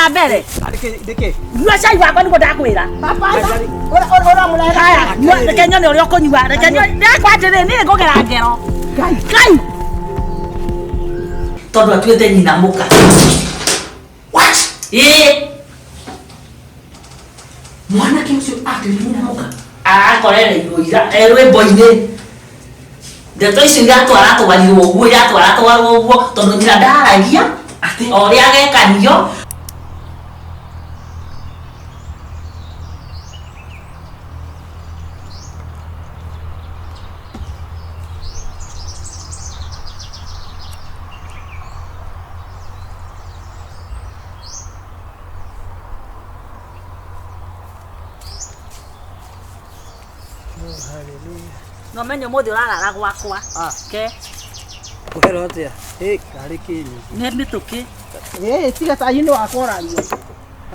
wakinya mbere ndike nyua cai wakwa niguo ndakwira papa ora mulai haya reke nyone uria ukunyua reke nyone ndakwa atiri ni ngugera ngero kai tondu atuite nyina muka what mwanake ucio atuite nyina muka arakorereirwo ira rwimbo-ini ndeto icio iratwaratwarirwo ũguo iratwaratwarwo ũguo tondũ nyina ndaragia o ũrĩa agekanio no menye mũthĩ ũrarara gwakwa ke kuhero atia kari kinyi nĩ tũkĩ tiga ta yino akorario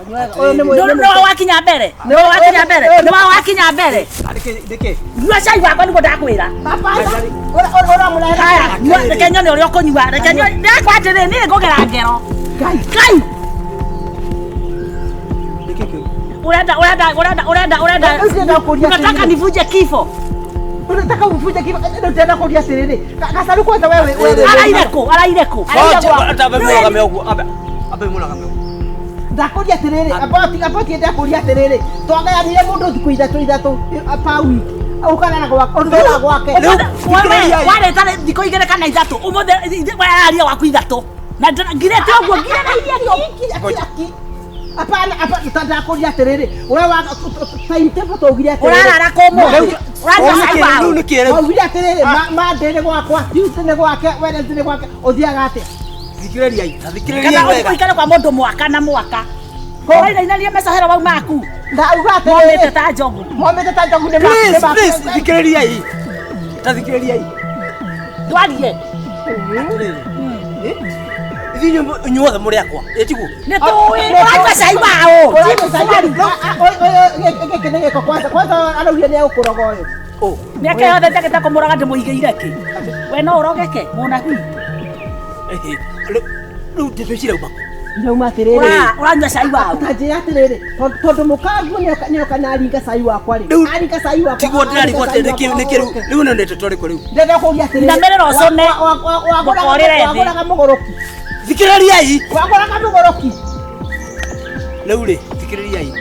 no wakinya mbere no wakinya mbere ndike nyua cai wakwa niguo ndakwĩra papa ora mulai haya reke nyone ũrĩa ũkũnyua reke nyone ndakwa atĩrĩ nĩ ngũgera ngero kai unataka nivunje kifo unataka uvunje kifo unataka kulia serere kasaru kwanza wewe araireko hata bemula kameugu abemula kameugu ndakuria serere abati ndakuria serere twagayanire mundu thiku ithatu pa week ukana na gwake wale tale thiko igere kana ithatu umothe aria waku ithatu na ngirete uguo ngire na iria apana tutakuria terere wewe time tempo tugire terere urarara komo urarara saiba ugira terere ma ndene gwakwa yutene gwake wene ndene gwake uthiaga ate thikiriria wega ikara kwa mundu mwaka na mwaka ko ina inaria mesahero wau maku ndauga terere momete ta njogu ne maku please thikiriria ndwarie Vinyo nyuothe muri akwa etigu ni tu uranyua cai wao geke ko kwanza arauria ni ukuroga uyu miaka yothe ndagita kumuraga ndimuigeire ki we no urogeke munabii riu ndicira ubako nyauma atiriri uranyua cai wao utanjira atiriri tondu mukangu ni kana ringa cai wakwa ri aringa cai wakwa tiguo ndirari gwote nikiru riu no ndete tore kuri ndenda kuria atiriri na merero cone wakoraga mugoroki thikiririai wakoraga mugoroki riu ri thikiririai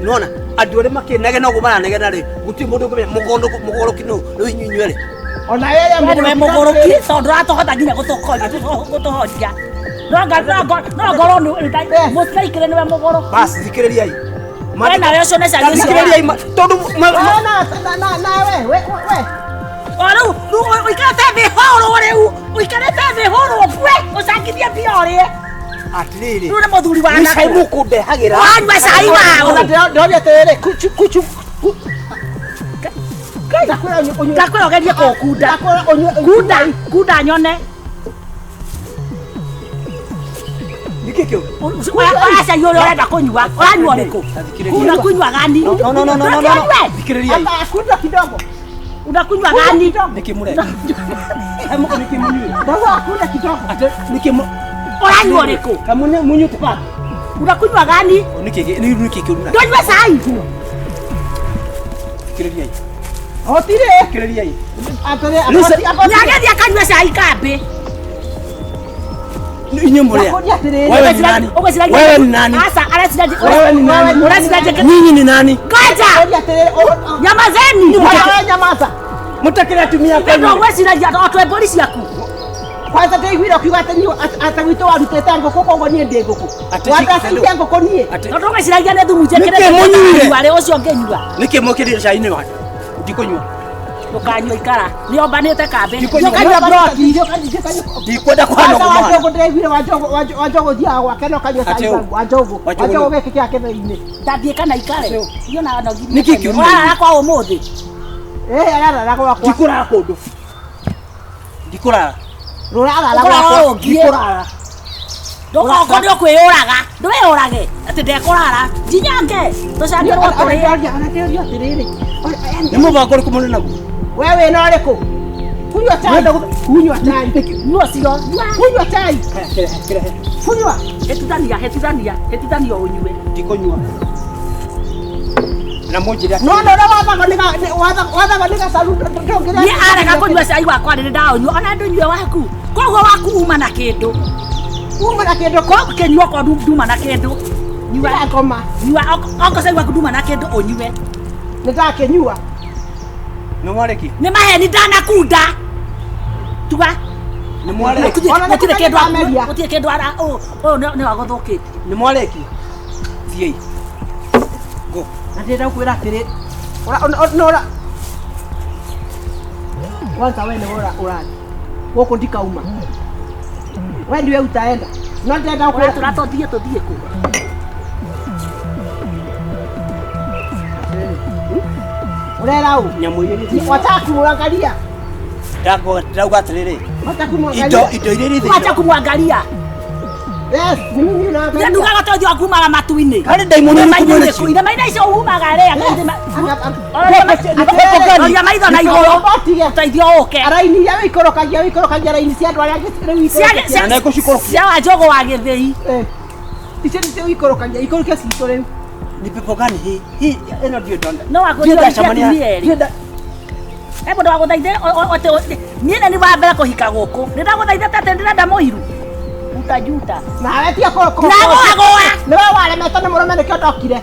nona andu ri makinege no gumaranege na ri guti mundu mugoroki no riu inyunywe ona yeye mugoroki tondu ratohota nginya gutuhoria no ngoro mũtiraikĩre nĩwe mũgoro basi thikĩrĩriai na wewe cio neca thikĩrĩriai tondu we rĩu ũikarĩte thĩ hũrũ rĩu ũikarĩte thĩ hũrũ bwe ũcangithie mbia ũrĩe atirĩrĩ rĩu nĩ mũthuri wa nake mũkũndehagĩra wanyua cai wao ndĩrobia atĩrĩrĩ kuchu ndakwĩra ũgerie kũkunda nyone Kikyo. Acha yule anaenda kunywa. Unanywa liko. Unakunywa gani? No. Fikiriria. Akunywa kidogo. Unakunywa gani? Nikimure. Hebu nikimunywe. Baba akunywa kidogo. Ate nikimu. Unanywa liko. Kamune munyu tupata. Unakunywa gani? Nikikyo. Ndio sai. Fikiriria. Otire. Fikiriria. Atore nyagethia kanywa cai kambe. Inyemurea. Wewe ni nani? Asa arasinaje? Wewe ni nani? Urasinaje? Nyinyi ni nani? Kaja. Nyamazeni. Nyamaza. Mutakira tumia kwa. Ndio wewe sinaje atwe polisi yaku. Kwanza ndaigwira kiuga atagwito warutete ngoko kongo nie ndengoko. Watasikia ngoko nie. Ndio wewe sinaje ne thumu jekere. Wale ucio ngenyua. Niki mokirira cai-ini wa. Ndikunywa. Ndukanywa ikara. Niombanite kambe. Ndikanywa broki. Ndikwenda kwana kuma. Wajogo ndaigwira wajogo dia gwake no kanywa cai wajogo. Wajogo geke kia kebe-ini. Ndathie kana ikare. Iyo na no githie. Niki kiuru. Wala kwa umuthi. Arara kwa. Ndikura kundu. Ndikura. Ndikura. Ndoko ndio kwiyuraga. Ndwiyurage. Ati ndekurara. Njinyange. Tucangirwo turi. Ni mubango uri kumune naguo. Wewe no riku. Kunywa chai. Kunywa chai. Nyua sio. Kunywa chai. Kunywa. Hetithania unyue. Ndikunyua. Na munjira. No wathaga nika salu. Ni arega kunyua cai wakwa ni ndaunyua ona ndunyue waku. Koguo waku uma na kindu. Uma na kindu ko kenyua ko nduma na kindu. Nyua ngoma. Nyua oko cai waku nduma na kindu unyue. Nitakenyua. Ni mwareki. Ni maheni ndanakunda. Tuga. Ni mwareki. Gutire kindu ameria. Gutire kindu ara ni wagothokite. Ni mwareki. Thiei. Go. Natenda kwira atiri. Ora. Kwanza wewe ndio urani. Woko ndikauma. Wewe ndio utaenda. Natenda kwira turatodhie ku. Urera u. Nyamu ile. Wataka kumwangalia. Ndauga atiriri. Wataka kumwangalia. Indo iriri thi. Wataka kumwangalia. Yes, mimi na. Ndio ndugaga tojo akumaga matu-ini. Hari daimoni kumwona cio. Ida maina icio umaga rea kaithima. Oya maitho na igoro. Taithio oke. Araini ya ikorokagia raini cia andu aria ngitire. Na ikucikorokia. Cia wa njogo wa githii. Icio ndio ikorokia cito riu. Ni pepo gani hii? Eno ndio donda. No akothia chamani. Ebo ndo aguthaithe niene ni wa mbere kuhika guku. Ndaguthaithe tate ndirenda muhiru. Utajuta. Na wewe tia koko. Nagoa. Ni wewe wale metone murume ni kio ndokire.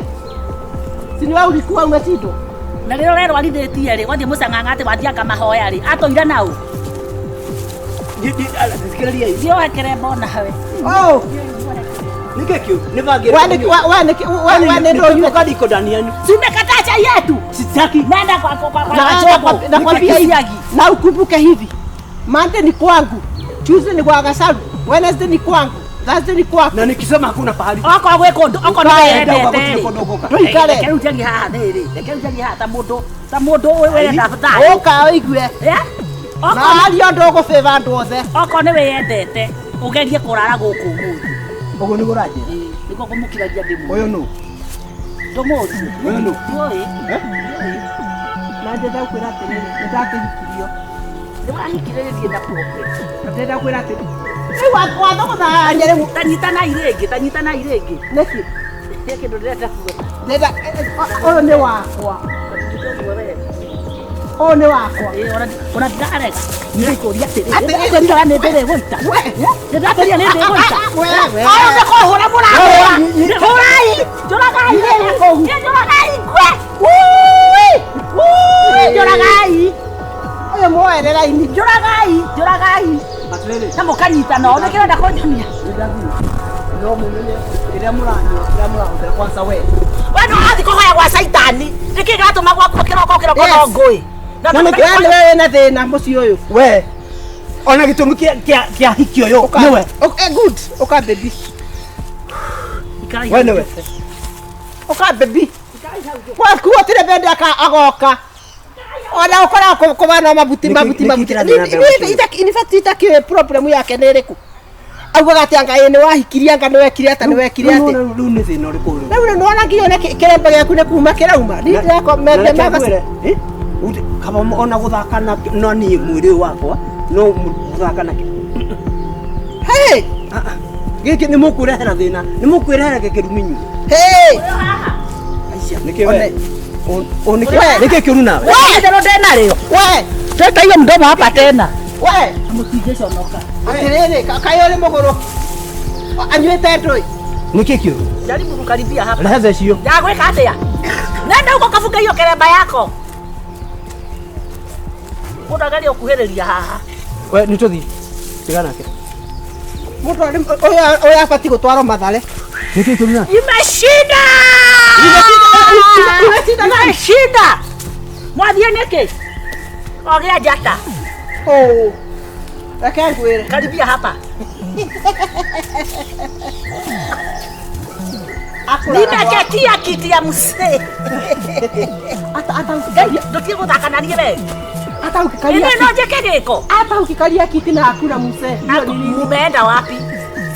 Si ni wewe ulikuwa umetindo. Na leo leo alidhetie ri wathi mucanganga ati wathianga mahoya ri atoira nau. Sikiraria hiyo akere mbona hawe. Oh. Nikekio nivangira. Wewe ndio yule kadi iko ndani yenu. Simekataa chai yetu. Sitaki. Nenda kwa chopo. Nakwambia hivi. Na ukumbuke hivi. Monday ni kwangu. Tuesday ni kwa Gasaru. Wednesday ni kwangu. Thursday ni kwako. Na nikisema hakuna pahali. Oko gweko oko ndende. Tuikare. Rekeu jangi haha niri. Rekeu jangi haha ta mundu wewe ndafutai. Oka oigue. Na ali ndogo favor ndu othe. Oko ni weyendete. Ugerie kurara guku muthi. Ogo ni guraje. Niko kumukiragia ndimu. Oyo no. Ndomozi. Oyo no. Oi. Na ndenda kwira atiri. Ndakihikirio. Ndikahikiririe na problem. Ndenda kwira atiri. Wathogotha nyere tanyita na irenge niki kindu ndirenda kuga ndenda uyu ni wakwa uyu ni wakwa ona ndikarega nikuria atiri ndira ni ndire goita ndirateria ni ndire goita ayo ndikuhura murahura hurai njuragai njuragai kwe njuragai uyu mwerera ini njuragai na mukanyita no nikirenda kunyonia no mumenye ira muranyo kwanza we no athi kuhoya gwa saitani nikigatuma gwaku kiroko no ngui na nikirani wewe na thina muci uyu we ona gitumi kia hikio yo niwe okay good okay baby we niwe okay baby kwa kuotire bende agoka ona ukora kubana mabuti in fact itaki problem yake ni riku auga ati anga ni wahikiria anga ni wekire ata ni wekire ati riu ni thina uriku riu no ona ngione kirembe giaku ni kuma kirauma ni ndako mende maga kama ona guthaka na no ni mwiri wakwa no guthaka na hey giki ni mukurehera thina ni mukurehera kiruminyu hey aisha nikiwe Nike kiuru nawe. Wewe ndio tena leo. Wewe, teta hiyo mdomo hapa tena. Wewe, msijesho noka. Atirere, kayole mogoro. Anywete ndoi. Nike kiuru. Jaribu kukaribia hapa. Laza sio. Ya gweka atia. Nenda huko kafuga hiyo kereba yako. Muda gari okuhereria haha. Wewe nitothi. Tigana ke. Muda oya afati gutwaro mathare. Nike kiuru na. Imeshinda! Imeshinda! Mwathie niki? Ogea jata. Oh. Reke ngwire. Karibia hapa. Nimeketia kiti ya mzee. Ata ndio guthaka na niĩ we. Ata ukikalia. Ino njeke giko. Ata ukikalia kiti na hakuna mzee. Mumeenda wapi?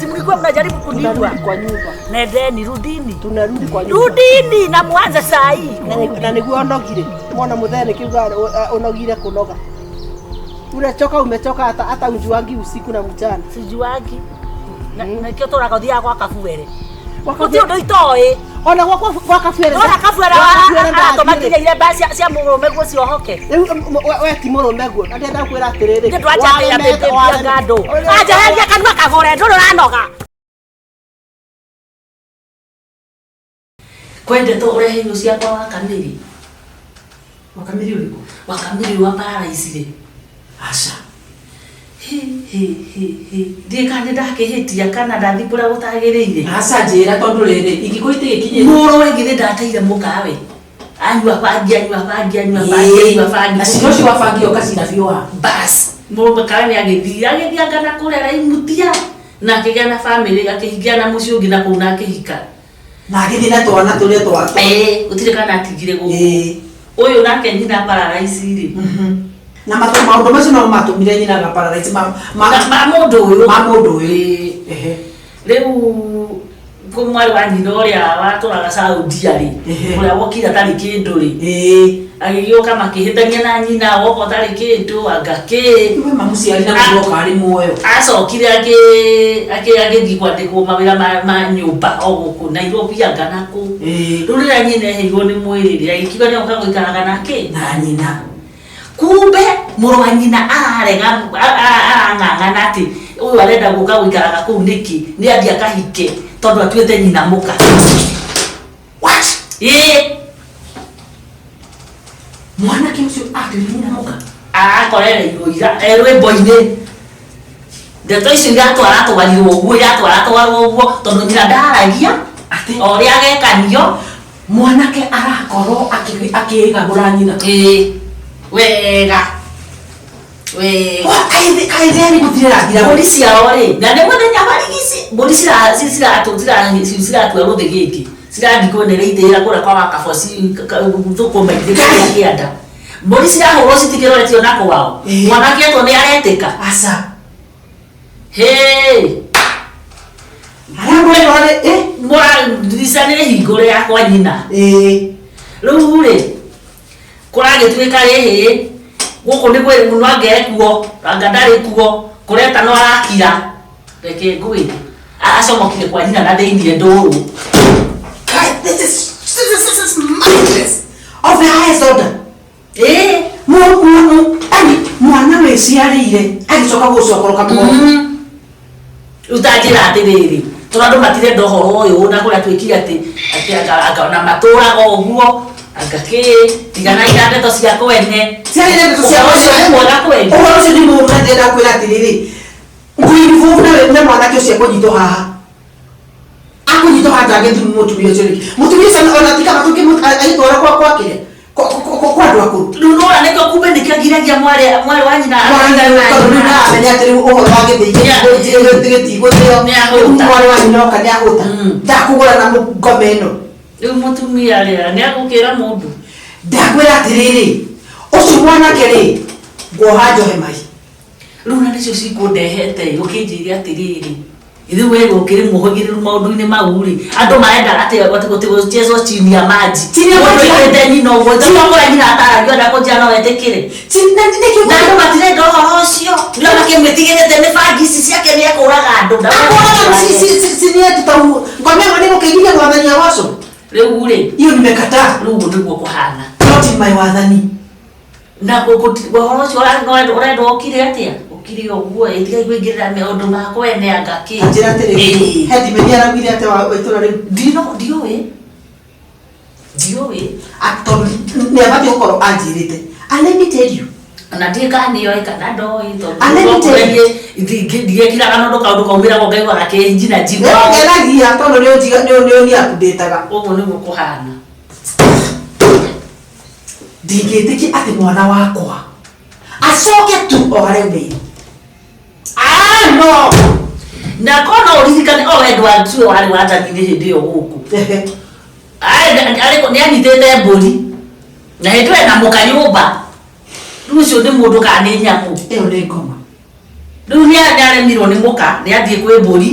Si mlikuwa mnajaribu kunidua kwa nyumba. Nendeni rudini. Tunarudi kwa nyumba. Rudini na mwanze saa hii. Na niguo onogire. Mwana muthee nikiuga onogire kunoga. Unachoka umechoka hata ujuangi usiku na mchana. Sijuangi. Na kio tora kathia kwa kafuere. Wakati ndo itoe. Ona kwa kafuere. Ona kafuere wa tomatile ile basi cia murume gwo cio hoke. We ti murume gwo. Ndenda kwira atiriri. Ndio acha ya bebe ya gado. Acha ya kanwa kagore ndo ranoga. Kwende to urehe hiyo cia kwa wakamiri. Wakamiri uliko. Wakamiri wa Paradise. Acha. Ndikane ndakihitia kana ndathikura gutagiriire. Acha njira tondu riri igikuite gikinye. Muro wengire ndateire mukawe. Anyua bangi. Acio cio wabangio kasina biwa. Bas. Muro mukawe ni agithia kana kurera imutia. Na kigea na family akihigia na muci ungi na kuna akihika. Na agithia na twana turia twa. Utire kana atigire guku. Uyu nake nyina Paradise ri. Na maundu macio no matumire nyina ga Paradise ma mundu uyu ehe riu kumwari wa nyina uria waturaga Saudi ari uria wokira tari kindu ri agigioka makihitania na nyina woko tari kindu agake we mamuciari na muoka ari muoyo acokire agithi kwandikwo mawira ma nyumba o guku Nairobi anganaku rurira nyina heirwo ni mwiriri agikiuga ni oka guikaraga nake na nyina. Kumbe muru wa nyina arang'ang'ana ati uyu arenda guka guikaraga kuu niki ni athia kahike tondu atuite nyina muka. What? Mwana kimsio atuite nyina muka. Akorereirwo ira rwimbo-ini. Ndeto icio iratwara twarirwo ũguo iratwara ũguo tondu nyina ndaragia ati oria agekanio mwanake arakorwo akigagura nyina. Wega. Kaitheri gutiragira mburi ciao ri na nä muthenya marigisi mburi ciratu ruthi giki cirandikwo nä reithä kå kwa wakaboci thå maithä kä anda mburi cirahå citikä roretio na kwao mwanake etwo nä aretä ka aca mũrandiricanä rä hingå rä yakwa nyina rä u rä kå ragä tuä ka rä hä guku ni gwe muno angekuo anga ndari kuo kureta no arakira reke ngui acomokire kwa nyina na thĩinĩ ndũrũ. This is madness of the highest order. Mwana weciarĩire agicoka gucokoroka mũgomo utanjĩra atĩrĩrĩ tondũ andũ matirenda ũhoro ũyũ na kũrĩa twĩkire atĩ na matũraga ũguo agake tigana ina ndeto cia kwene ciarĩ ndeto cia mwega kwene ũhoro ũcio nĩ mũndũ ndenda kwĩra atĩrĩrĩ ngũiribu na mwanake ũcio ekũnyitwo haha akũnyitwo haha ndangĩthimu mũtumia ũcio rĩngĩ mũtumia ũcio ona tika matũngĩ aitwara kwa kĩrĩa kwa andũ akũrũ rĩu nora nĩkĩo kumbe nĩkĩo ngiragia mwarĩ wa nyina amenya atĩ rĩu ũhoro wa gĩthĩigĩtigũthĩo mwarĩ wa nyina oka nĩ agũta ndakũgũra na ngome ĩno rĩu mũtumia rĩra nĩ agũkĩra mũndũ ndakwĩra atĩrĩrĩ ũcio mwanake rĩ nguoha njohe mai rĩu na nĩcio cikũndehete ũkĩnjĩria atĩrĩrĩ ithuĩ we gũkĩrĩ mũhũgĩrĩru maũndũ-inĩ mau rĩ andũ marenda gũchezwo chini ya maji mũndũ nyina ũguo tondũ nyina ataragio ndakũnjia no etĩkĩre na andũ matirenda ũhoro ũcio no makĩmwĩtigĩrĩte nĩ bangi ici ciake nĩ ekũraga andũ ngomego nĩ gũkĩgiria gwathania waco rĩu rĩ hiyo nimekataa rĩu ũguo nĩguo kũhana not in my wathani na ũhoro ũcio ũrenda ũkire atĩa ukiri ũguo ĩtiga kwĩngĩrĩra maũndũ ma kwene angaki njĩra atĩrĩ Headman aragire atĩ wa itũra rĩu ndiũĩ nĩ abatiĩ gũkorwo anjĩrĩte let me tell you na ndikanĩoĩ kana ndoĩ tondũ ndigekiraga nondũ kaũndũ kaumĩra ko ngaigua gakĩnjina njigua ngenagia tondũ nĩ akundĩtaga ũguo nĩguo kũhana ndingĩtĩkia atĩ mwana wakwa acoke tu o harĩa ũmĩire no na kono uririkane o wendo wa tuwe wari watanire hĩndĩ ĩyo gũkũ nĩ anyitĩte mbũri na hĩndĩ ĩyo ena mũkanyũmba rĩu ũcio nĩ mũndũ kana nĩ nyamũ ĩyo nĩ ngoma rĩu nĩ aremirwo nĩ mũka nĩ athiĩ kwĩ mbũri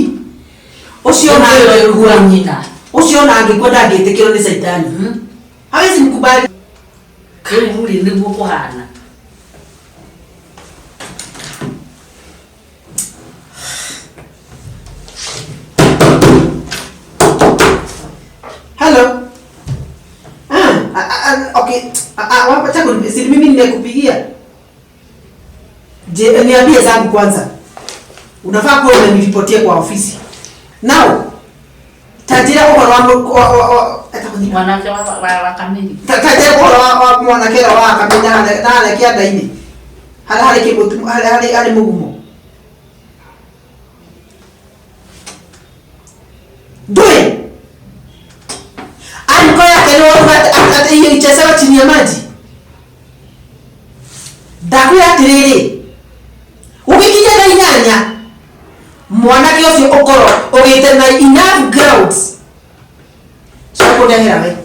ũcio nyina ũcio na angĩkwenda angĩtĩkĩrwo nĩ caitani hawezi mkubali rĩu rĩ nĩguo kũhana Okay. Wacha si mimi nimekupigia. Je, niambie zangu kwanza. Unafaa kuwa unaniripotia kwa ofisi. Now, tajira kwa mwanamke wa kamili. Tajira kwa mwanamke wa kamili na anakia daini. Hali kibutu hali mugumu. Doe. Anikoya kero hata hiyo ichezewa chini ya maji. Dakuya tiriri. Ukikija na inyanya mwanake ucio ukoro ugite na enough grounds sio ndehera we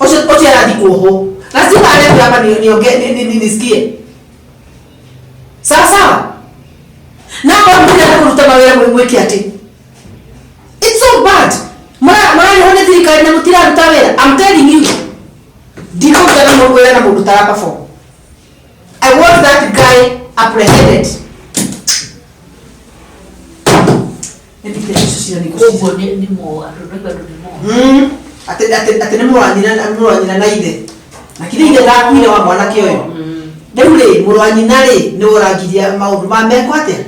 ucio arathi kuho lazima ale hapa nisikie sawa na kwa mbona kuruta mawera mweke ati it's so bad mara hone thirikari na mutira rutawera. I'm telling you diko kana mwera na mundu tarapa for I want that guy apprehended. Ate nimuranyina na ithe lakini ithe ndakuire wa mwanake uyu rĩu rĩ mũrũ wa nyina rĩ nĩ ũrangiria maũndũ ma mekwo atĩa